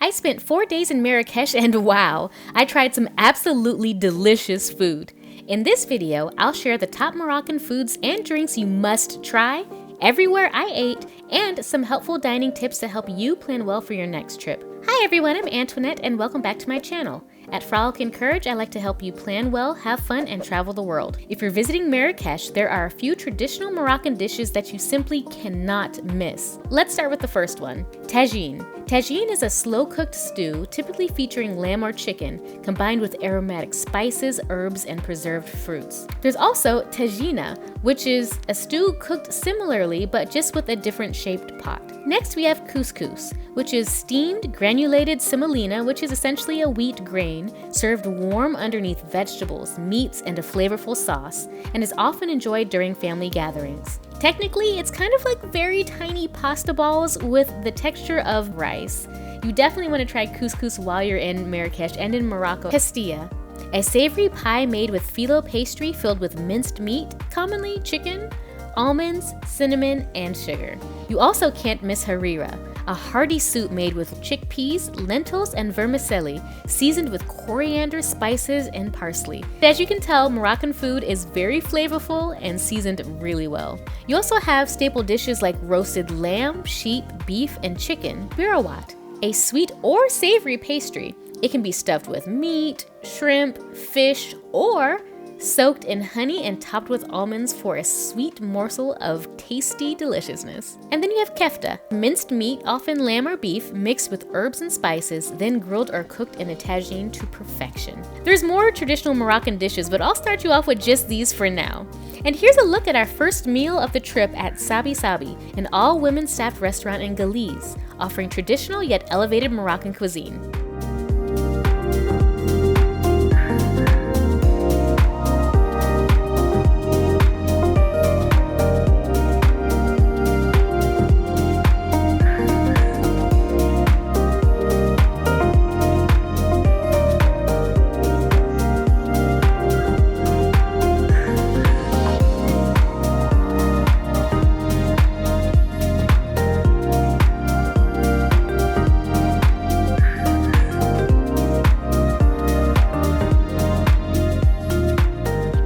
I spent 4 days in Marrakech and wow, I tried some absolutely delicious food. In this video, I'll share the top Moroccan foods and drinks you must try, everywhere I ate, and some helpful dining tips to help you plan well for your next trip. Hi everyone, I'm Antoinette and welcome back to my channel. At Frolic and Courage, I like to help you plan well, have fun, and travel the world. If you're visiting Marrakech, there are a few traditional Moroccan dishes that you simply cannot miss. Let's start with the first one, tagine. Tagine is a slow-cooked stew, typically featuring lamb or chicken, combined with aromatic spices, herbs, and preserved fruits. There's also tagina, which is a stew cooked similarly, but just with a different shaped pot. Next, we have couscous, which is steamed granulated semolina, which is essentially a wheat grain, served warm underneath vegetables, meats, and a flavorful sauce, and is often enjoyed during family gatherings. Technically, it's kind of like very tiny pasta balls with the texture of rice. You definitely want to try couscous while you're in Marrakech and in Morocco. Pastilla, a savory pie made with phyllo pastry filled with minced meat, commonly chicken, almonds, cinnamon, and sugar. You also can't miss harira, a hearty soup made with chickpeas, lentils, and vermicelli, seasoned with coriander, spices, and parsley. As you can tell, Moroccan food is very flavorful and seasoned really well. You also have staple dishes like roasted lamb, sheep, beef, and chicken, birawat, a sweet or savory pastry. It can be stuffed with meat, shrimp, fish, or soaked in honey and topped with almonds for a sweet morsel of tasty deliciousness. And then you have kefta, minced meat, often lamb or beef, mixed with herbs and spices, then grilled or cooked in a tagine to perfection. There's more traditional Moroccan dishes, but I'll start you off with just these for now. And here's a look at our first meal of the trip at Sabi Sabi, an all-women staffed restaurant in Galiz, offering traditional yet elevated Moroccan cuisine.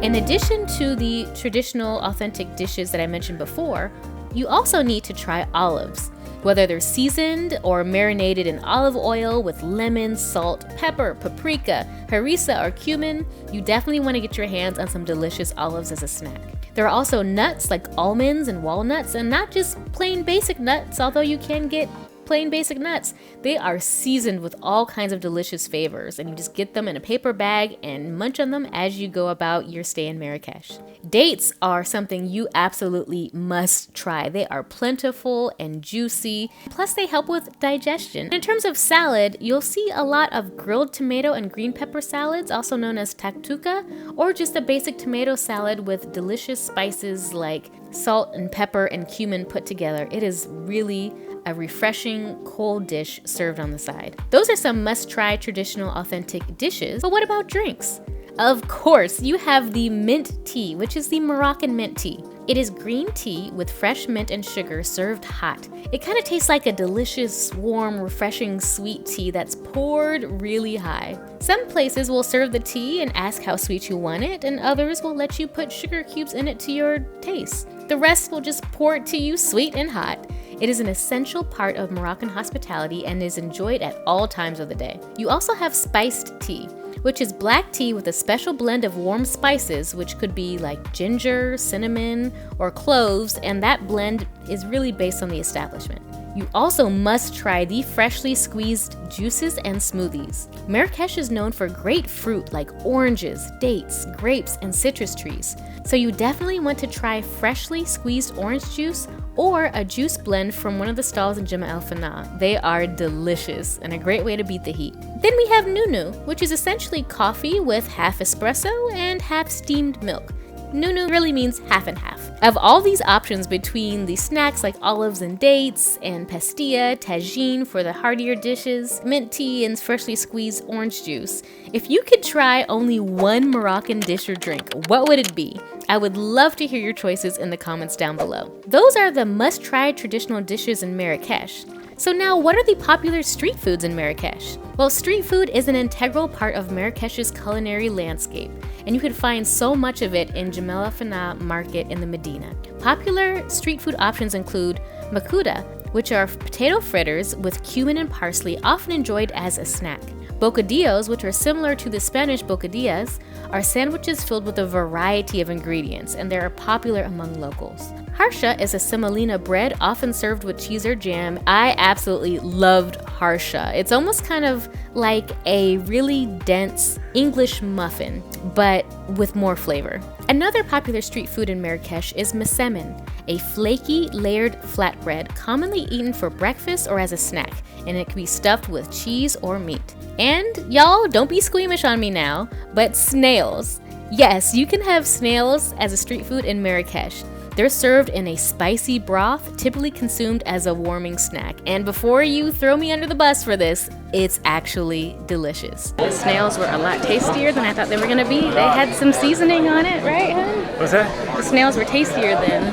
In addition to the traditional authentic dishes that I mentioned before, you also need to try olives. Whether they're seasoned or marinated in olive oil with lemon, salt, pepper, paprika, harissa, or cumin, you definitely want to get your hands on some delicious olives as a snack. There are also nuts like almonds and walnuts, and not just plain basic nuts, although you can get plain basic nuts. They are seasoned with all kinds of delicious flavors, and you just get them in a paper bag and munch on them as you go about your stay in Marrakech. Dates are something you absolutely must try. They are plentiful and juicy, plus they help with digestion. In terms of salad, you'll see a lot of grilled tomato and green pepper salads, also known as taktuka, or just a basic tomato salad with delicious spices like salt and pepper and cumin put together. It is really a refreshing cold dish served on the side. Those are some must-try traditional authentic dishes, but what about drinks? Of course, you have the mint tea, which is the Moroccan mint tea. It is green tea with fresh mint and sugar served hot. It kind of tastes like a delicious, warm, refreshing sweet tea that's poured really high. Some places will serve the tea and ask how sweet you want it, and others will let you put sugar cubes in it to your taste. The rest will just pour it to you sweet and hot. It is an essential part of Moroccan hospitality and is enjoyed at all times of the day. You also have spiced tea, which is black tea with a special blend of warm spices, which could be like ginger, cinnamon, or cloves, and that blend is really based on the establishment. You also must try the freshly squeezed juices and smoothies. Marrakech is known for great fruit like oranges, dates, grapes, and citrus trees. So you definitely want to try freshly squeezed orange juice or a juice blend from one of the stalls in Jama El Fana. They are delicious and a great way to beat the heat. Then we have nunu, which is essentially coffee with half espresso and half steamed milk. Nunu really means half and half. Of all these options between the snacks like olives and dates, and pastilla, tagine for the heartier dishes, mint tea, and freshly squeezed orange juice, if you could try only one Moroccan dish or drink, what would it be? I would love to hear your choices in the comments down below. Those are the must-try traditional dishes in Marrakech. So now, what are the popular street foods in Marrakech? Well, street food is an integral part of Marrakech's culinary landscape, and you can find so much of it in Jamel Fana market in the Medina. Popular street food options include makuda, which are potato fritters with cumin and parsley, often enjoyed as a snack. Bocadillos, which are similar to the Spanish bocadillas, are sandwiches filled with a variety of ingredients, and they are popular among locals. Harsha is a semolina bread often served with cheese or jam. I absolutely loved harsha. It's almost kind of like a really dense English muffin, but with more flavor. Another popular street food in Marrakech is mesemen, a flaky, layered flatbread commonly eaten for breakfast or as a snack, and it can be stuffed with cheese or meat. And y'all, don't be squeamish on me now, but snails. Yes, you can have snails as a street food in Marrakech. They're served in a spicy broth, typically consumed as a warming snack. And before you throw me under the bus for this, it's actually delicious. The snails were a lot tastier than I thought they were gonna be. They had some seasoning on it, right, hun? What's that? The snails were tastier than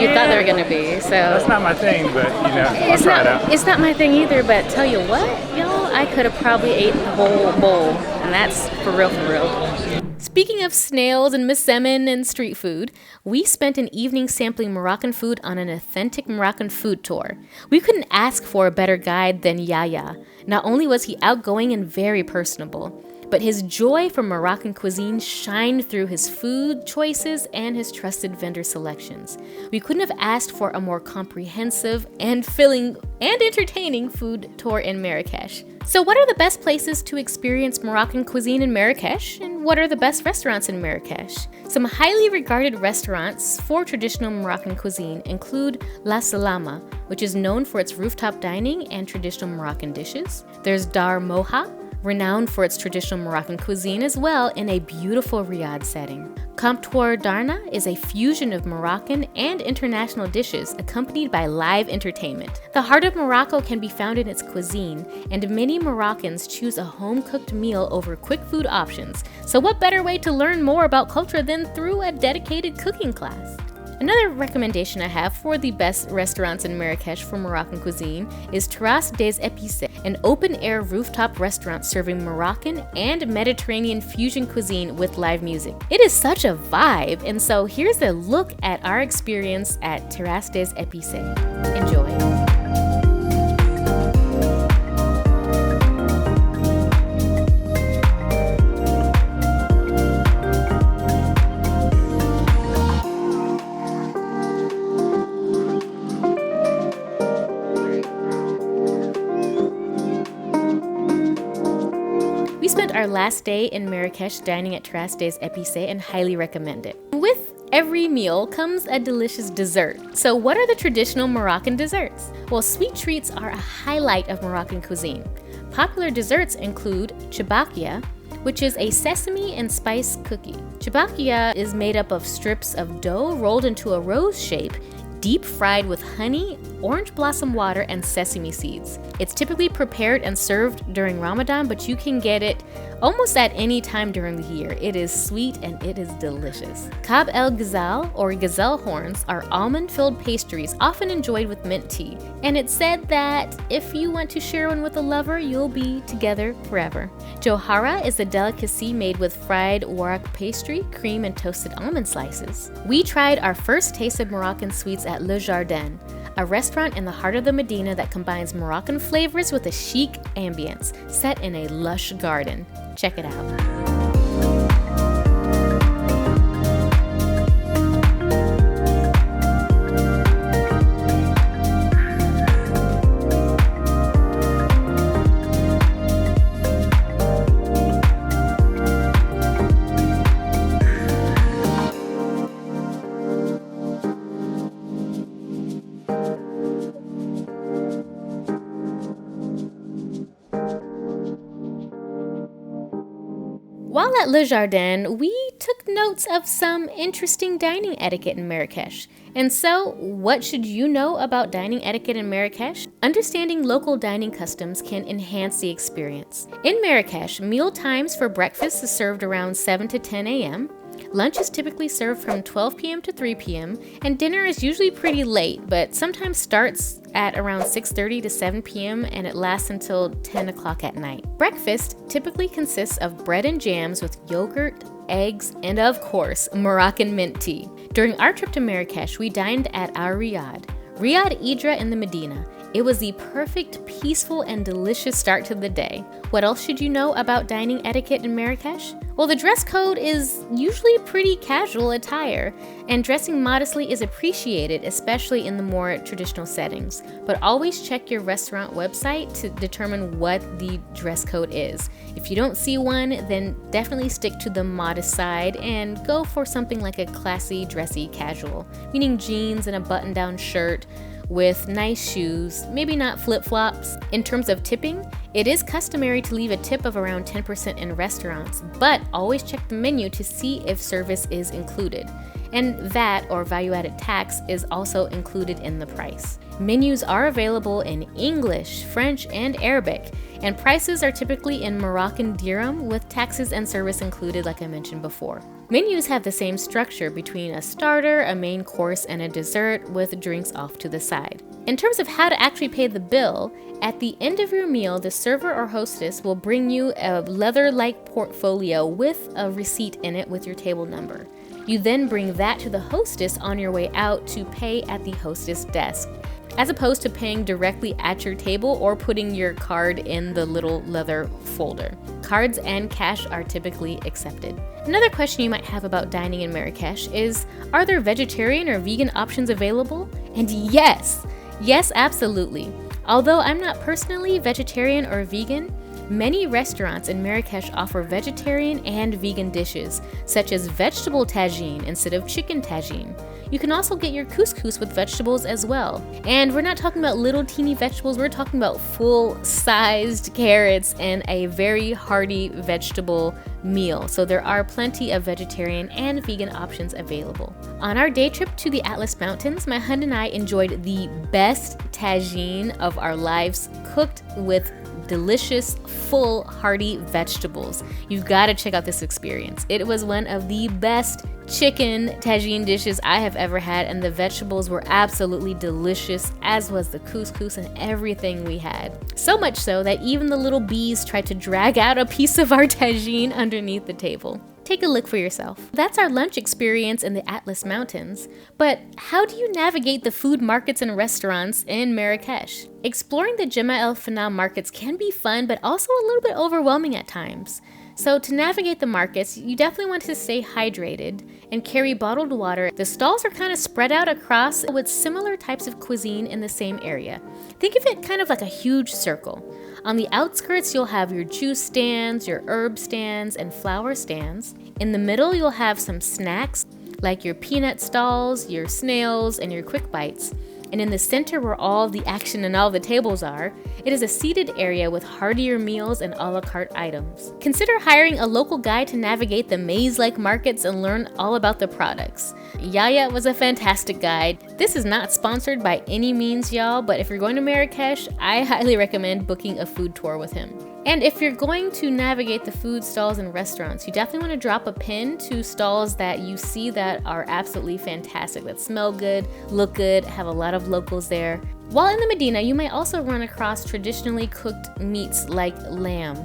you thought they were gonna be, so. That's not my thing, but I'll try it out. It's not my thing either, but tell you what, y'all, I could have probably ate the whole bowl, and that's for real, for real. Speaking of snails and mesemen and street food, we spent an evening sampling Moroccan food on an authentic Moroccan food tour. We couldn't ask for a better guide than Yaya. Not only was he outgoing and very personable, but his joy for Moroccan cuisine shined through his food choices and his trusted vendor selections. We couldn't have asked for a more comprehensive and filling and entertaining food tour in Marrakech. So what are the best places to experience Moroccan cuisine in Marrakech? And what are the best restaurants in Marrakech? Some highly regarded restaurants for traditional Moroccan cuisine include La Salama, which is known for its rooftop dining and traditional Moroccan dishes. There's Dar Moha, renowned for its traditional Moroccan cuisine as well in a beautiful Riyadh setting. Comptoir Darna is a fusion of Moroccan and international dishes accompanied by live entertainment. The heart of Morocco can be found in its cuisine, and many Moroccans choose a home-cooked meal over quick food options. So what better way to learn more about culture than through a dedicated cooking class? Another recommendation I have for the best restaurants in Marrakech for Moroccan cuisine is Terrasse des Épicés, an open-air rooftop restaurant serving Moroccan and Mediterranean fusion cuisine with live music. It is such a vibe, and so here's a look at our experience at Terrasse des Épicés. Enjoy. We spent our last day in Marrakech dining at Terrasse des Épicés and highly recommend it. With every meal comes a delicious dessert. So what are the traditional Moroccan desserts? Well, sweet treats are a highlight of Moroccan cuisine. Popular desserts include chibakia, which is a sesame and spice cookie. Chibakia is made up of strips of dough rolled into a rose shape, deep fried with honey, orange blossom water, and sesame seeds. It's typically prepared and served during Ramadan, but you can get it almost at any time during the year. It is sweet and it is delicious. Kab el Ghazal, or gazelle horns, are almond-filled pastries often enjoyed with mint tea. And it's said that if you want to share one with a lover, you'll be together forever. Johara is a delicacy made with fried warak pastry, cream, and toasted almond slices. We tried our first taste of Moroccan sweets at Le Jardin, a restaurant in the heart of the Medina that combines Moroccan flavors with a chic ambience set in a lush garden. Check it out. While at Le Jardin, we took notes of some interesting dining etiquette in Marrakech. And so, what should you know about dining etiquette in Marrakech? Understanding local dining customs can enhance the experience. In Marrakech, meal times for breakfast is served around 7 to 10 a.m. Lunch is typically served from 12 p.m. to 3 p.m., and dinner is usually pretty late, but sometimes starts at around 6:30 to 7 p.m. and it lasts until 10 o'clock at night. Breakfast typically consists of bread and jams with yogurt, eggs, and of course, Moroccan mint tea. During our trip to Marrakech, we dined at our Riyadh Idra in the Medina. It was the perfect, peaceful, and delicious start to the day. What else should you know about dining etiquette in Marrakech? Well, the dress code is usually pretty casual attire, and dressing modestly is appreciated, especially in the more traditional settings. But always check your restaurant website to determine what the dress code is. If you don't see one, then definitely stick to the modest side and go for something like a classy, dressy casual, meaning jeans and a button-down shirt with nice shoes, maybe not flip-flops. In terms of tipping, it is customary to leave a tip of around 10% in restaurants, but always check the menu to see if service is included. And VAT, or value-added tax, is also included in the price. Menus are available in English, French, and Arabic, and prices are typically in Moroccan dirham with taxes and service included, like I mentioned before. Menus have the same structure between a starter, a main course, and a dessert with drinks off to the side. In terms of how to actually pay the bill, at the end of your meal, the server or hostess will bring you a leather-like portfolio with a receipt in it with your table number. You then bring that to the hostess on your way out to pay at the hostess desk, as opposed to paying directly at your table or putting your card in the little leather folder. Cards and cash are typically accepted. Another question you might have about dining in Marrakech is, are there vegetarian or vegan options available? And yes, absolutely. Although I'm not personally vegetarian or vegan, many restaurants in Marrakech offer vegetarian and vegan dishes, such as vegetable tagine instead of chicken tagine. You can also get your couscous with vegetables as well. And we're not talking about little teeny vegetables, we're talking about full-sized carrots and a very hearty vegetable meal. So there are plenty of vegetarian and vegan options available. On our day trip to the Atlas Mountains, my husband and I enjoyed the best tagine of our lives, cooked with delicious, full, hearty vegetables. You've got to check out this experience. It was one of the best chicken tagine dishes I have ever had, and the vegetables were absolutely delicious, as was the couscous and everything we had. So much so that even the little bees tried to drag out a piece of our tagine underneath the table. Take a look for yourself. That's our lunch experience in the Atlas Mountains, but how do you navigate the food markets and restaurants in Marrakech? Exploring the Jemaa el Fna markets can be fun, but also a little bit overwhelming at times. So to navigate the markets, you definitely want to stay hydrated and carry bottled water. The stalls are kind of spread out across with similar types of cuisine in the same area. Think of it kind of like a huge circle. On the outskirts, you'll have your juice stands, your herb stands, and flower stands. In the middle, you'll have some snacks like your peanut stalls, your snails, and your quick bites. And in the center, where all the action and all the tables are, it is a seated area with heartier meals and a la carte items. Consider hiring a local guide to navigate the maze-like markets and learn all about the products. Yaya was a fantastic guide. This is not sponsored by any means, y'all, but if you're going to Marrakech, I highly recommend booking a food tour with him. And if you're going to navigate the food stalls and restaurants, you definitely want to drop a pin to stalls that you see that are absolutely fantastic, that smell good, look good, have a lot of locals there. While in the Medina, you may also run across traditionally cooked meats like lamb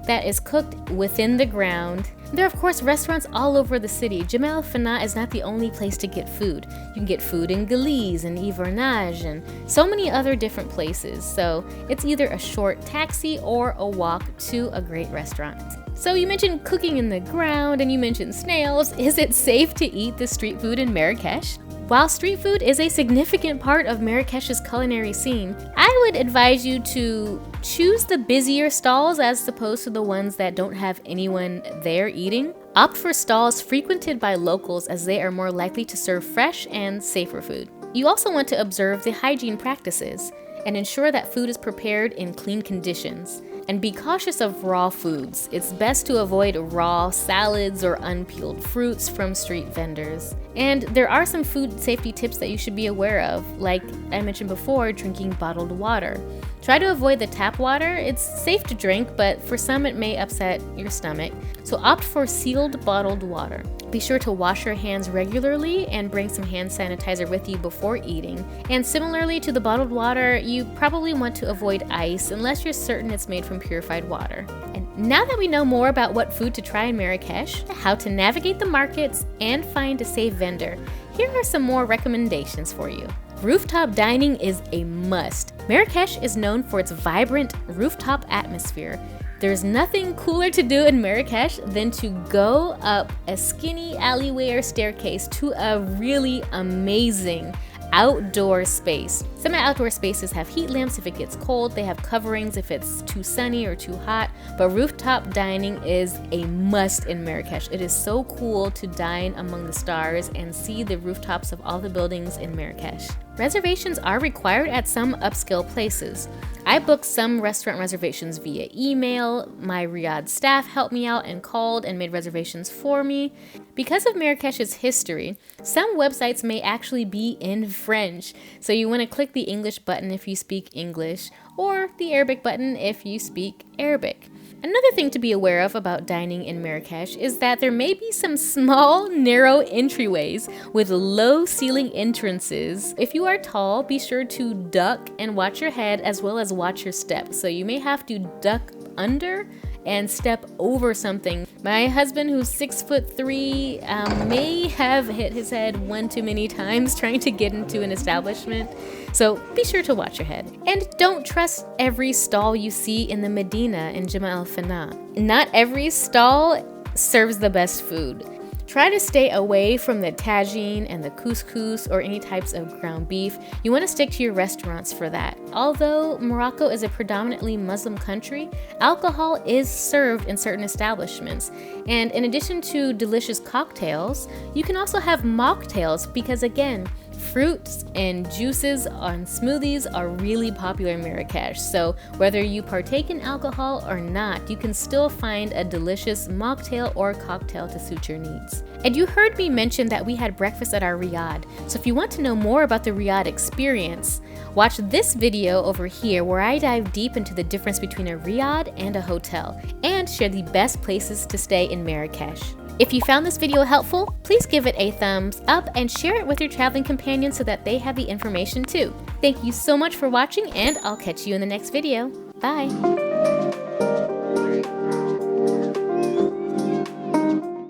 that is cooked within the ground. There are, of course, restaurants all over the city. Jemaa el Fna is not the only place to get food. You can get food in Galiz and Ivernage and so many other different places. So it's either a short taxi or a walk to a great restaurant. So you mentioned cooking in the ground and you mentioned snails. Is it safe to eat the street food in Marrakech? While street food is a significant part of Marrakech's culinary scene, I would advise you to choose the busier stalls as opposed to the ones that don't have anyone there eating. Opt for stalls frequented by locals as they are more likely to serve fresh and safer food. You also want to observe the hygiene practices and ensure that food is prepared in clean conditions. And be cautious of raw foods. It's best to avoid raw salads or unpeeled fruits from street vendors. And there are some food safety tips that you should be aware of, like I mentioned before, drinking bottled water. Try to avoid the tap water. It's safe to drink, but for some it may upset your stomach. So opt for sealed bottled water. Be sure to wash your hands regularly and bring some hand sanitizer with you before eating. And similarly to the bottled water, you probably want to avoid ice unless you're certain it's made from purified water. And now that we know more about what food to try in Marrakech, how to navigate the markets, and find a safe vendor, here are some more recommendations for you. Rooftop dining is a must. Marrakech is known for its vibrant rooftop atmosphere. There's nothing cooler to do in Marrakech than to go up a skinny alleyway or staircase to a really amazing outdoor space. Some outdoor spaces have heat lamps if it gets cold, they have coverings if it's too sunny or too hot, but rooftop dining is a must in Marrakech. It is so cool to dine among the stars and see the rooftops of all the buildings in Marrakech. Reservations are required at some upscale places. I booked some restaurant reservations via email. My Riyadh staff helped me out and called and made reservations for me. Because of Marrakech's history, some websites may actually be in French, so you want to click the English button if you speak English, or the Arabic button if you speak Arabic. Another thing to be aware of about dining in Marrakech is that there may be some small, narrow entryways with low ceiling entrances. If you are tall, be sure to duck and watch your head as well as watch your step. So you may have to duck under and step over something. My husband, who's 6'3", may have hit his head one too many times trying to get into an establishment. So be sure to watch your head. And don't trust every stall you see in the Medina in Jama al-Fana. Not every stall serves the best food. Try to stay away from the tagine and the couscous or any types of ground beef. You want to stick to your restaurants for that. Although Morocco is a predominantly Muslim country, alcohol is served in certain establishments. And in addition to delicious cocktails, you can also have mocktails because, again, fruits and juices and smoothies are really popular in Marrakech. So whether you partake in alcohol or not, you can still find a delicious mocktail or cocktail to suit your needs. And you heard me mention that we had breakfast at our Riyadh. So if you want to know more about the Riyadh experience, watch this video over here where I dive deep into the difference between a Riyadh and a hotel and share the best places to stay in Marrakech. If you found this video helpful, please give it a thumbs up and share it with your traveling companions so that they have the information too. Thank you so much for watching, and I'll catch you in the next video. Bye!